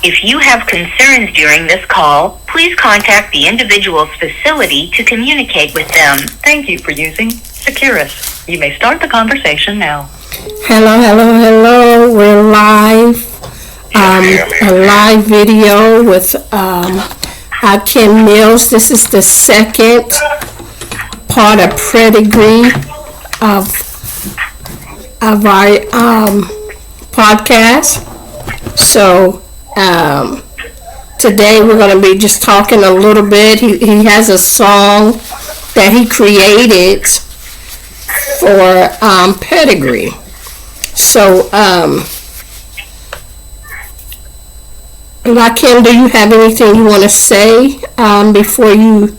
If you have concerns during this call, please contact the individual's facility to communicate with them. Thank you for using Securus. You may start the conversation now. Hello. We're live. A live video with I.M.P. Mills. This is the second part of pedigree of our podcast. So today we're going to be just talking a little bit. He has a song that he created for pedigree. So Rakim, do you have anything you want to say before you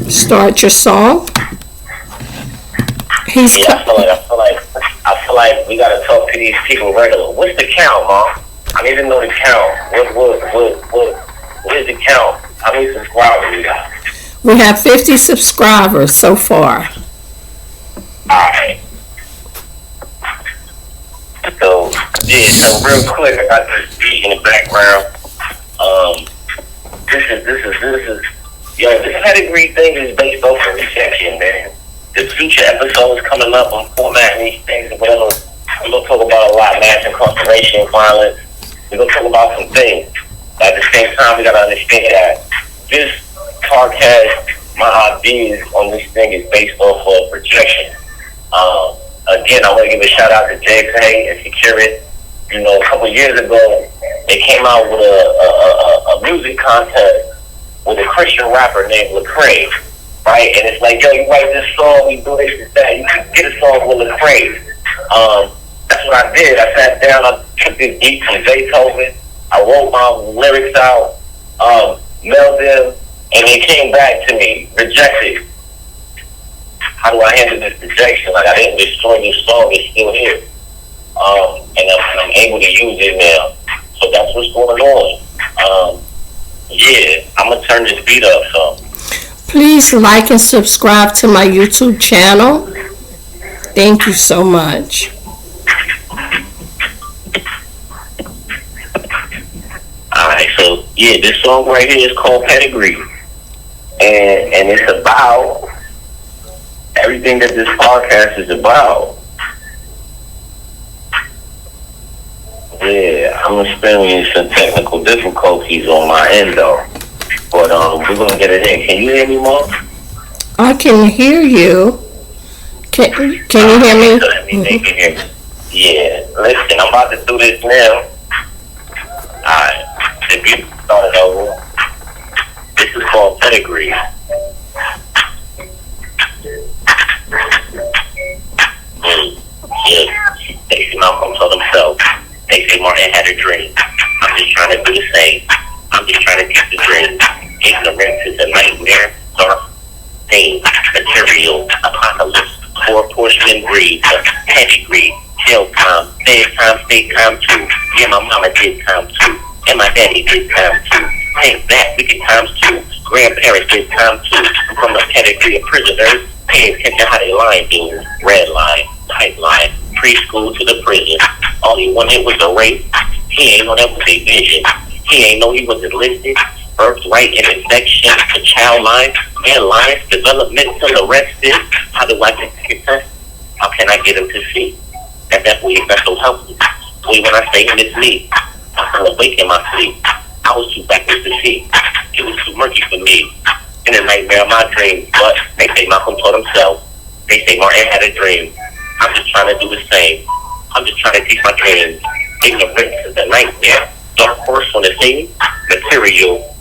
start your song? I feel like we gotta talk to these people regular. What's the count, Mom? I need to know the count. What is the count? How many subscribers we got? We have 50 subscribers so far. Alright. So real quick, I got this beat in the background. This pedigree thing is based off of reception, man. The future episodes coming up, I'm formatting these things and whatever. We're going to talk about a lot, mass incarceration, violence. We're going to talk about some things. But at the same time, we got to understand that this podcast, my ideas on this thing is based off of projection. Again, I want to give a shout out to JK and Security. You know, a couple years ago, they came out with a music contest with a Christian rapper named Lecrae. Right, and it's like, yo, you write this song, we do this and that. You can get a song with Lecrae. That's what I did. I sat down, I took this beat from Beethoven, I wrote my lyrics out, mailed them, and they came back to me, rejected. How do I handle this rejection? Like, I didn't destroy this song, it's still here. And I'm able to use it now. So that's what's going on. I'm going to turn this beat up some. Please like and subscribe to my YouTube channel. Thank you so much. Alright, so this song right here is called Pedigree. And it's about everything that this podcast is about. Yeah, I'm experiencing some technical difficulties on my end though. But we're gonna get it in. Can you hear me, Mom? I can hear you. Can you hear me? So they can hear me. Yeah. Listen, I'm about to do this now. Alright. The beat started over. This is called Pedigree. Yeah. They say Malcolm told himself. They say Martin had a dream. I'm just trying to do the same. I'm just trying to keep the dream. Ignorance is a nightmare, dark, pain, material, apocalypse, poor portion breed, pedigree, jail time, bedtime, state time too. Yeah, my mama did time too, and my daddy did time too. Hey, black wicked times too. Grandparents did time too. I'm from a pedigree of prisoners. Pay attention how they line beans, red line, pipeline, preschool to the prison. All he wanted was a rape. He ain't know that was a vision. He ain't know he was enlisted. Birthright and infection, the child line, man lines, developmental arrested. How do I get test? How can I get him to see that boy is not so healthy? Boy, when I say him, it's me. I fell awake in my sleep. I was too backwards to see. It was too murky for me. In the nightmare of my dreams. But they say Malcolm told himself. They say Martin had a dream. I'm just trying to do the same. I'm just trying to teach my dreams. Ignorance is a nightmare. Dark horse on the scene. Material.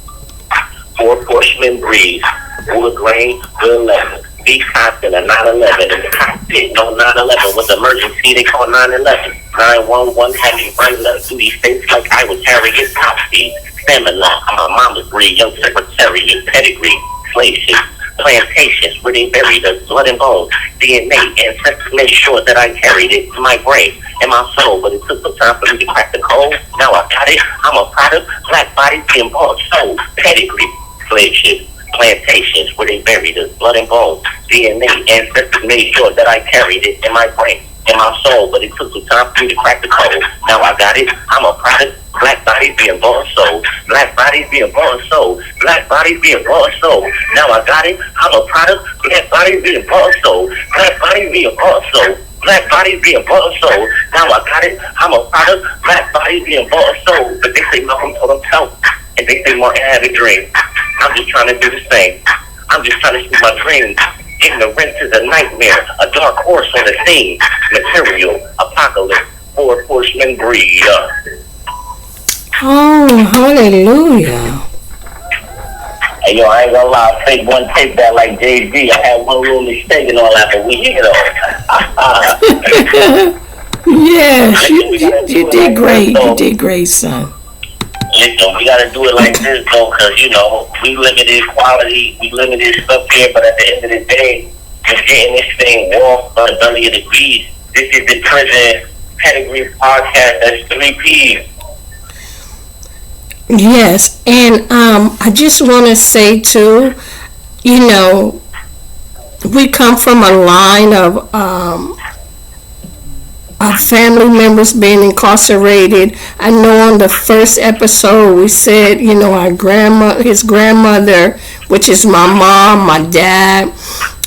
Four portion breeze, full of grain, good 11. Be constant at 9/11. In the cockpit, no 9/11 was emergency. They call 9/11. 911 had me running up through these states like I was Harriet top speed. Stamina, I'm a mama's breed, young secretary, pedigree, slave ship, plantations where they buried us, blood and bones, DNA, ancestors made sure that I carried it to my brain and my soul. But it took some time for me to crack the code. Now I got it. I'm a product. Black bodies being bought, sold, pedigree. Slave ships, plantations where they buried us, blood and bones, DNA, ancestors made sure that I carried it in my brain in my soul, but it took some time for me to crack the code. Now I got it. I'm a product. Black bodies being bought and sold. Black bodies being bought and sold. Black bodies being bought and sold. Now I got it. I'm a product. Black bodies being bought and sold. Black bodies being bought and sold. Black bodies being bought and sold. Now I got it. I'm a product. Black bodies being bought and sold. But they say Malcolm told himself, and they say Martin had a dream. I'm just trying to do the same. I'm just trying to see my dreams. Ignorance is a nightmare, a dark horse on the scene. Material, apocalypse, four horsemen breed. Oh, hallelujah. Hey, yo, I ain't gonna lie, fake one take that like JB. I had one little mistake and all that, but we hit it all. Yes, you did great. You did great, son. Listen, we gotta do it like this, though, because, you know, we limited quality, we limited stuff here, but at the end of the day, we're getting this thing off the belly of the beast. This is the Prison Pedigree Podcast. That's 3 P's. Yes, and I just want to say, too, you know, we come from a line of family members being incarcerated. I know on the first episode we said, you know, his grandmother, which is my mom, my dad.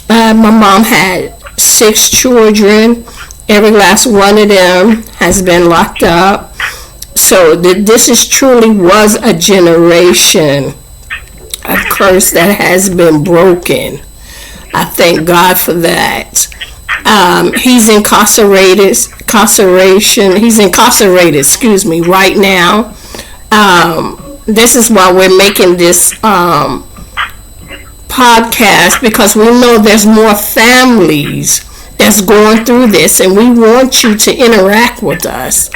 My mom had 6 children. Every last one of them has been locked up. So this truly was a generation of curse that has been broken. I thank God for that. He's incarcerated, right now. This is why we're making this podcast, because we know there's more families that's going through this, and we want you to interact with us.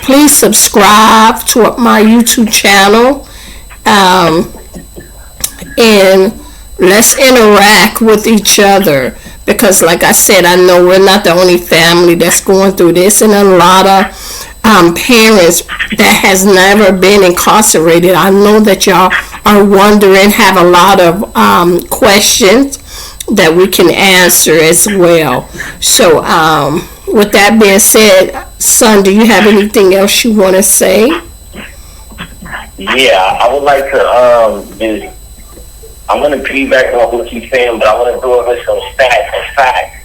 Please subscribe to my YouTube channel, and let's interact with each other, because like I said, I know we're not the only family that's going through this, and a lot of parents that has never been incarcerated. I know that y'all are wondering, have a lot of questions that we can answer as well. So with that being said, son, do you have anything else you want to say? Yeah, I would like to I'm going to piggyback on what you're saying, but I want to do it with some stats and facts.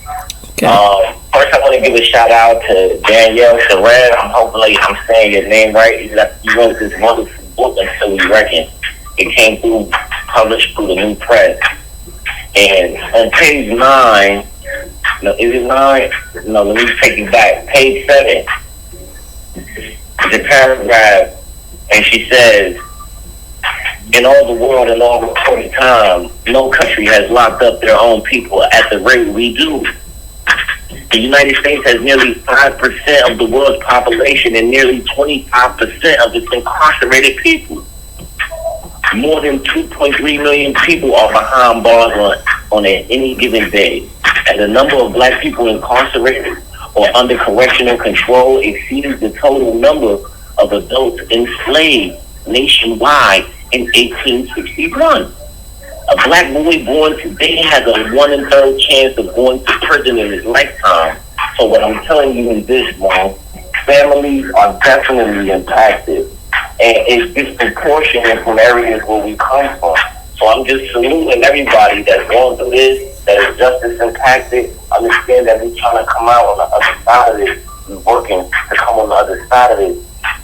Okay. First, I want to give a shout out to Danielle Sherrod. Hopefully I'm saying your name right. You wrote this wonderful book, Until We Reckon. It came through, published through the New Press. And on page 9, no, is it 9? No, let me take it back. Page 7, the paragraph, and she says, in all the world and all recorded time, no country has locked up their own people at the rate we do. The United States has nearly 5% of the world's population and nearly 25% of its incarcerated people. More than 2.3 million people are behind bars on any given day. And the number of black people incarcerated or under correctional control exceeds the total number of adults enslaved nationwide in 1861. A black boy born today has a 1 in 3 chance of going to prison in his lifetime. So what I'm telling you is this, Mom. Families are definitely impacted. And it's disproportionate from areas where we come from. So I'm just saluting everybody that's going through this, that is justice impacted. Understand that we're trying to come out on the other side of this. We're working to come on the other side of this.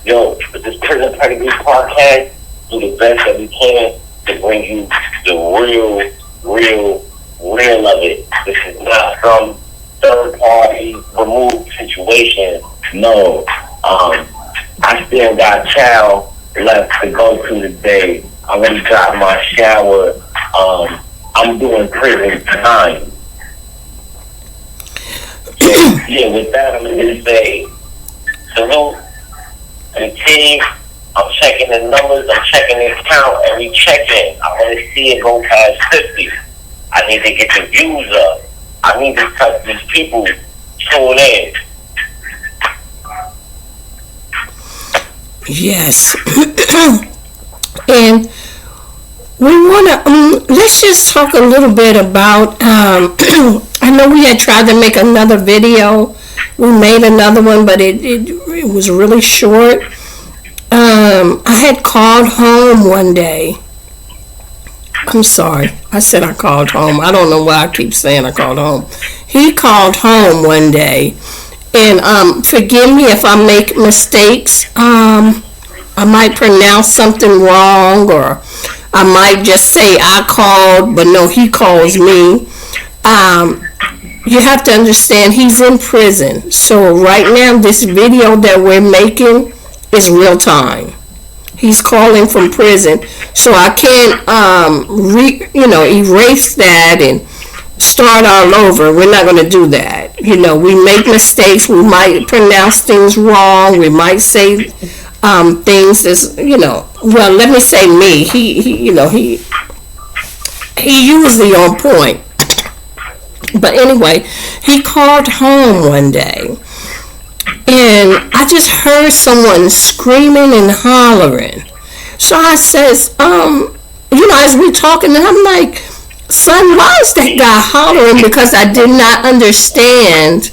Yo, with this Prison Pedigree Podcast, do the best that we can to bring you the real of it. This is not some third party removed situation. No. I still got chow left to go to today. I already got my shower. I'm doing prison time. Yeah, with that, I'm going to say salute to the team. I'm checking the numbers. I'm checking the count. Every check-in, I want to see it go past 50. I need to get the views up. I need to touch these people tune in. Yes. And we want to, let's just talk a little bit about, I I know we had tried to make another video. We made another one, but it was really short. I had called home one day. I'm sorry. I said I called home. I don't know why I keep saying I called home. He called home one day. And forgive me if I make mistakes. I might pronounce something wrong, or I might just say I called, but no, he calls me. You have to understand he's in prison. So right now, this video that we're making is real time. He's calling from prison, so I can't, erase that and start all over. We're not going to do that. We make mistakes. We might pronounce things wrong. We might say things as, well, let me say me. He usually on point. But anyway, he called home one day, and I just heard someone screaming and hollering. So I says, as we're talking, and I'm like, son, why is that guy hollering? Because I did not understand.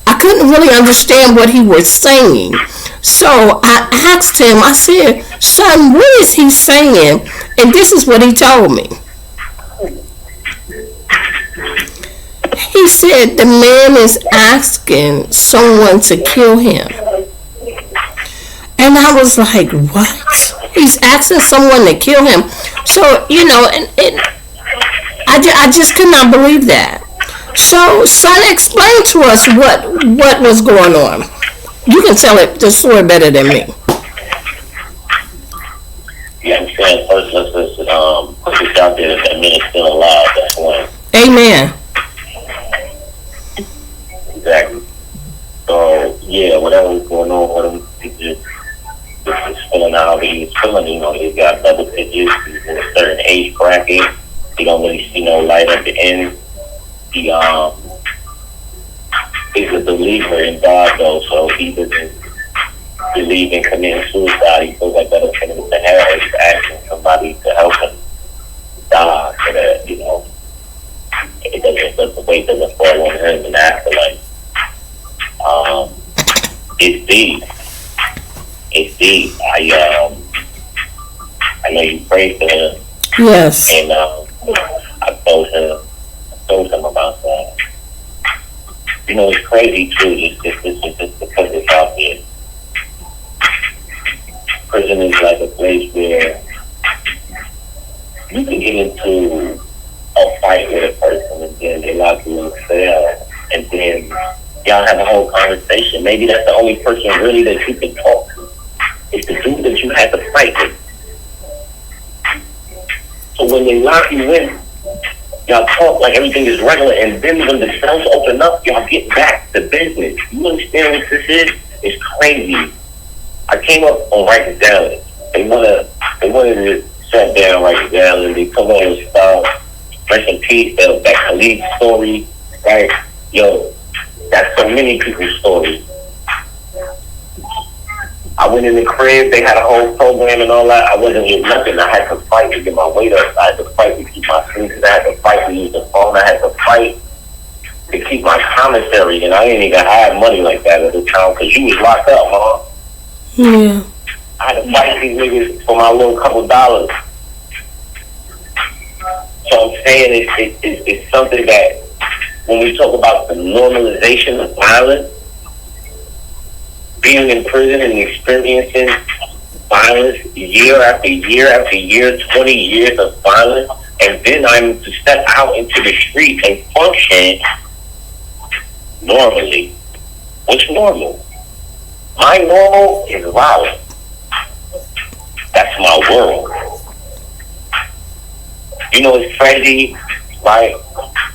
I couldn't really understand what he was saying. So I asked him, I said, son, what is he saying? And this is what he told me. He said the man is asking someone to kill him. And I was like, what? He's asking someone to kill him. So, I just could not believe that. So, son, explain to us what was going on. You can tell the story better than me. Yeah, I'm saying first, let's put this out there that man is still alive. That's one. Amen. Exactly. So, yeah, whatever was going on with him, he just feeling how he was feeling. He's got double digits. He's in a certain age bracket. He don't really see no light at the end. He is a believer in God, though, so he doesn't believe in committing suicide. He feels like that'll send him to hell. He's asking somebody to help him die so that, the weight doesn't fall on him in the afterlife. It's deep. It's deep. I know you prayed for him. Yes. And I told him about that. It's crazy too. Just to put this out there. Prison is like a place where you can get into a fight with a person, and then they lock you in a cell, and then y'all have a whole conversation. Maybe that's the only person really that you can talk to. It's the dude that you had to fight with. So when they lock you in, y'all talk like everything is regular, and then when the cells open up, y'all get back to business. You understand what this is? It's crazy. I came up on Write It Down. They wanted to sit down and write it down, and they come on and start. Rest in peace, that Khalid story, right? Yo, that's so many people's stories. I went in the crib, they had a whole program and all that. I wasn't getting nothing. I had to fight to get my weight up. I had to fight to keep my sleeves. I had to fight to use the phone. I had to fight to keep my commissary. And I didn't even have money like that at the time because you was locked up, huh? Yeah. I had to fight these niggas for my little couple dollars. So I'm saying it's something that when we talk about the normalization of violence, being in prison and experiencing violence year after year after year, 20 years of violence, and then I'm to step out into the street and function normally. What's normal? My normal is violence. That's my world. It's crazy, right?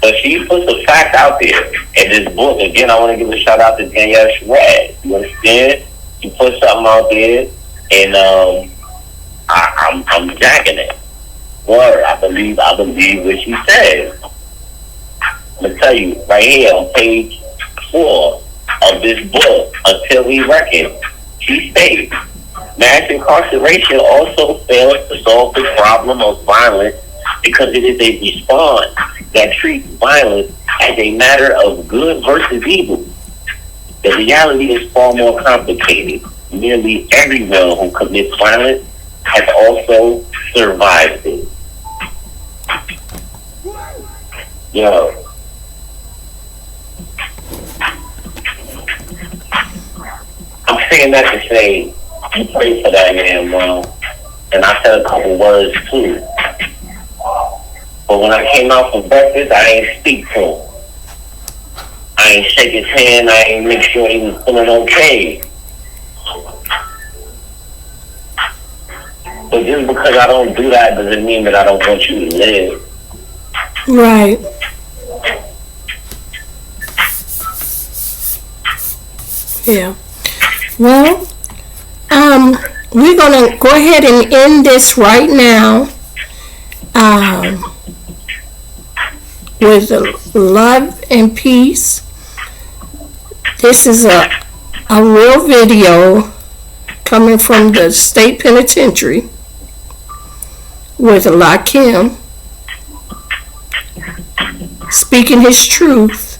But she puts a fact out there in this book. Again, I want to give a shout out to Danielle Shrad. You understand? She put something out there, and I'm jacking it. Word, I believe what she says. I'm gonna tell you right here on page 4 of this book, Until We Reckon, she states, mass incarceration also fails to solve the problem of violence because it is a response that treats violence as a matter of good versus evil. The reality is far more complicated. Nearly everyone who commits violence has also survived it. Yo. I'm saying that to say, I pray for that man, bro. And I said a couple words too. But when I came out from breakfast, I ain't speak to him. I ain't shake his hand. I ain't make sure he was feeling okay. But just because I don't do that doesn't mean that I don't want you to live. Right. Yeah. Well, we're gonna go ahead and end this right now. With love and peace. This is a real video coming from the state penitentiary with I.M.P speaking his truth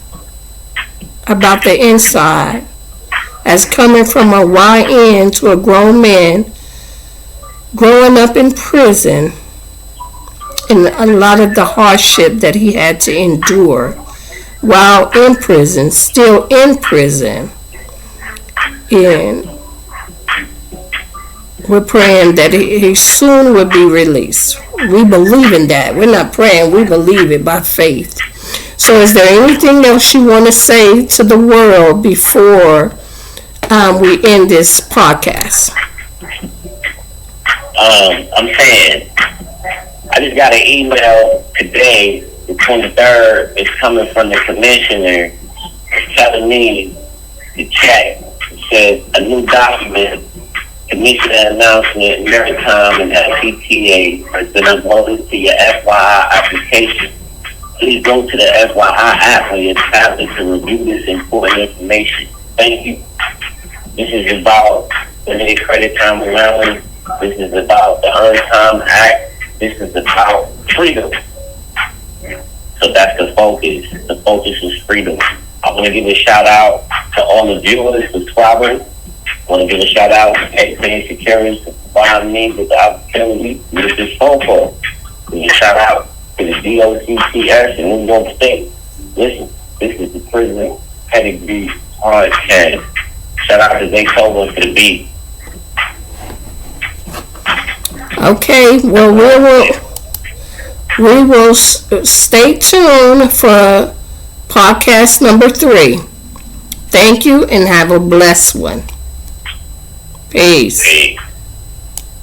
about the inside as coming from a YN to a grown man growing up in prison and a lot of the hardship that he had to endure while in prison, still in prison. And we're praying that he soon will be released. We believe in that. We're not praying, we believe it by faith. So is there anything else you want to say to the world before we end this podcast? I'm saying, I just got an email today, the 23rd. It's coming from the commissioner telling me to check. It says a new document, commissioner announcement, maritime and FCTA has been uploaded to your FYI application. Please go to the FYI app on your tablet to review this important information. Thank you. This is about limited credit time allowance. This is about the Earned Time Act. This is about freedom. So that's the focus. The focus is freedom. I want to give a shout out to all the viewers, subscribers. I want to give a shout out to Pedigree Securities for providing me with the opportunity to use this phone call. Give a shout out to the DOCTS in New York State. Listen, this is the Prison Pedigree Podcast. Shout out to Zaytoven for the beat. Okay, well, we will stay tuned for podcast number 3. Thank you and have a blessed one. Peace.